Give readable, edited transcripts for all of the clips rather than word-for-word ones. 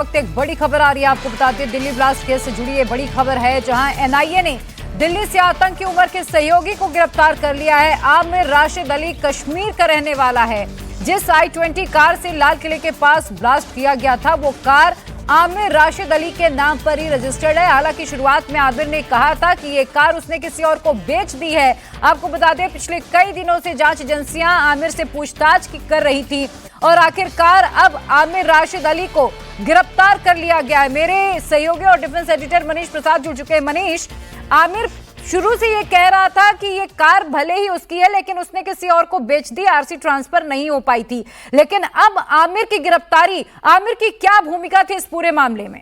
वक्त एक बड़ी खबर आ रही है, आपको बताते हैं दिल्ली ब्लास्ट केस से जुड़ी ये बड़ी खबर है, जहां एनआईए ने दिल्ली से आतंकी उमर के सहयोगी को गिरफ्तार कर लिया है। आमिर राशिद अली कश्मीर का रहने वाला है। जिस I-20 कार से लाल किले के पास ब्लास्ट किया गया था, वो कार आमिर राशिद अली के नाम पर ही रजिस्टर्ड है। हालांकि शुरुआत में आमिर ने कहा था कि ये कार उसने किसी और को बेच दी है। आपको बता दें, पिछले कई दिनों से जांच एजेंसियां आमिर से पूछताछ कर रही थी और आखिरकार अब आमिर राशिद अली को गिरफ्तार कर लिया गया है। मेरे सहयोगी और डिफेंस एडिटर मनीष प्रसाद जुड़ चुके हैं। मनीष, आमिर शुरू से ये कह रहा था कि ये कार भले ही उसकी है, लेकिन उसने किसी और को बेच दी, आरसी ट्रांसफर नहीं हो पाई थी। लेकिन अब आमिर की गिरफ्तारी, आमिर की क्या भूमिका थी इस पूरे मामले में?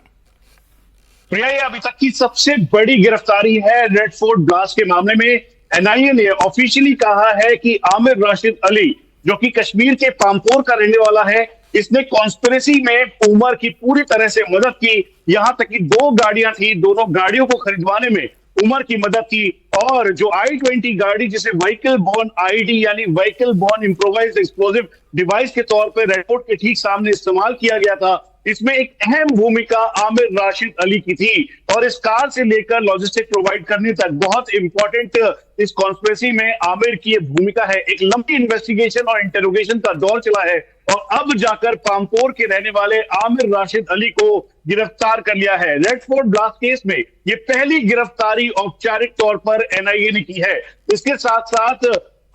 प्रिया, ये अभी तक की सबसे बड़ी गिरफ्तारी है रेड फोर्ट ब्लास्ट के मामले में। एनआईए ने ऑफिशियली कहा है कि आमिर राशिद अली, जो कि कश्मीर के पामपोर का रहने वाला है, इसने कॉन्स्पिरेसी में उमर की पूरी तरह से मदद की। यहां तक कि 2 गाड़ियां थी, दोनों गाड़ियों को खरीदवाने में उमर की मदद की। और जो I-20 गाड़ी, जिसे व्हीकल बोर्न आईडी यानी vehicle borne improvised explosive device के तौर पर रेड फोर्ट के ठीक सामने इस्तेमाल किया गया था, इसमें एक अहम भूमिका आमिर राशिद अली की थी। और इस कार से लेकर लॉजिस्टिक प्रोवाइड करने तक बहुत इंपॉर्टेंट इस कॉन्स्पिरेसी में आमिर की ये भूमिका है। एक लंबी इन्वेस्टिगेशन और इंटरोगेशन का दौर चला है और अब जाकर पामपोर के रहने वाले आमिर राशिद अली को गिरफ्तार कर लिया है। रेड फोर्ट ब्लास्ट केस में ये पहली गिरफ्तारी औपचारिक तौर पर एनआईए ने की है। इसके साथ साथ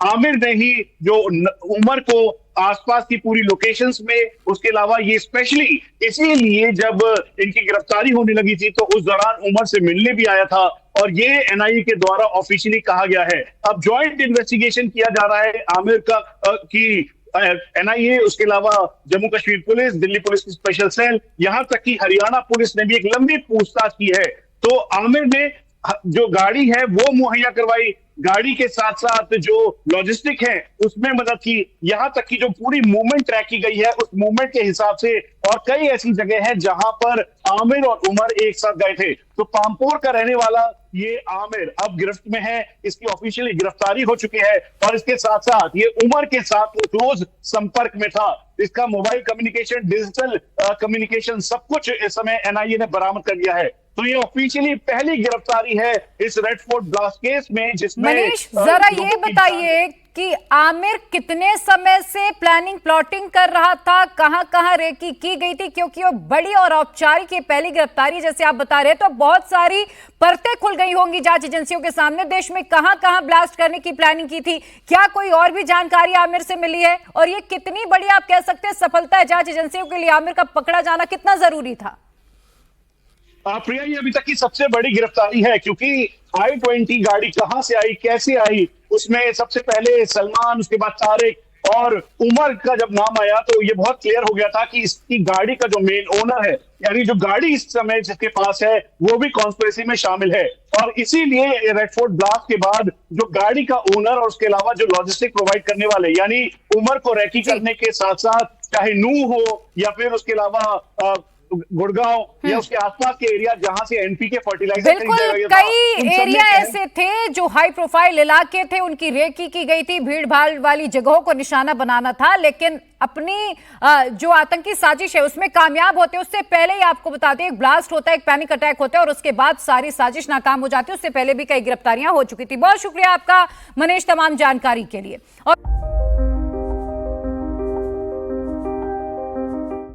आमिर ने ही जो उमर को आसपास की पूरी लोकेशंस में, उसके अलावा ये स्पेशली इसीलिए जब इनकी गिरफ्तारी होने लगी थी तो उस दौरान उमर से मिलने भी आया था। और ये एनआईए के द्वारा ऑफिशियली कहा गया है। अब ज्वाइंट इन्वेस्टिगेशन किया जा रहा है आमिर का की एनआईए, उसके अलावा जम्मू कश्मीर पुलिस, दिल्ली पुलिस की स्पेशल सेल, यहां तक कि हरियाणा पुलिस ने भी एक लंबी पूछताछ की है। तो आमिर ने जो गाड़ी है वो मुहैया करवाई, गाड़ी के साथ साथ जो लॉजिस्टिक है उसमें मदद की। यहां तक कि जो पूरी मूवमेंट ट्रैक की गई है, उस मूवमेंट के हिसाब से और कई ऐसी जगह है जहां पर आमिर और उमर एक साथ गए थे। तो पामपोर का रहने वाला ये आमिर अब गिरफ्त में है, इसकी ऑफिशियली गिरफ्तारी हो चुकी है। और इसके साथ साथ ये उमर के साथ क्लोज संपर्क में था। इसका मोबाइल कम्युनिकेशन, डिजिटल कम्युनिकेशन, सब कुछ इस समय एनआईए ने बरामद कर लिया है। तो ये ऑफिशियली पहली गिरफ्तारी है इस रेड फोर्ट ब्लास्ट केस में, जिसमें मनीष, जरा ये बताइए कि आमिर कितने समय से प्लानिंग प्लॉटिंग कर रहा था, कहां कहां रेकी की गई थी? क्योंकि वो बड़ी और औपचारिक ये पहली गिरफ्तारी जैसे आप बता रहे हैं, तो बहुत सारी परतें खुल गई होंगी जांच एजेंसियों के सामने। देश में कहां कहां ब्लास्ट करने की प्लानिंग की थी? क्या कोई और भी जानकारी आमिर से मिली है? और ये कितनी बड़ी आप कह सकते हैं सफलता है जांच एजेंसियों के लिए? आमिर का पकड़ा जाना कितना जरूरी था? प्रिया, ये अभी तक की सबसे बड़ी गिरफ्तारी है, क्योंकि I-20 गाड़ी कहां से आई, कैसे आई, उसमें सबसे पहले सलमान, उसके बाद तारिक और उमर का जब नाम आया तो ये बहुत क्लियर हो गया था कि इसकी गाड़ी का जो मेन ओनर है, यानी जो गाड़ी इस समय जिसके पास है, वो भी कॉन्स्पिरेसी में शामिल है। और इसीलिए रेड फोर्ट ब्लास्ट के बाद जो गाड़ी का ओनर और उसके अलावा जो लॉजिस्टिक प्रोवाइड करने वाले, यानी उमर को रैकी करने के साथ साथ चाहे नूह हो या फिर उसके अलावा गुड़गांव या उसके आसपास के एरिया जहां से एनपीके फर्टिलाइजर, बिल्कुल कई एरिया ऐसे थे जो हाई प्रोफाइल इलाके थे, उनकी रेकी की गई थी, भीड़ भाड़ वाली जगहों को निशाना बनाना था। लेकिन अपनी जो आतंकी साजिश है उसमें कामयाब होते, उससे पहले ही आपको बता दें, एक ब्लास्ट होता है, एक पैनिक अटैक होता है और उसके बाद सारी साजिश नाकाम हो जाती है। उससे पहले भी कई गिरफ्तारियां हो चुकी थी। बहुत शुक्रिया आपका मनीष, तमाम जानकारी के लिए। और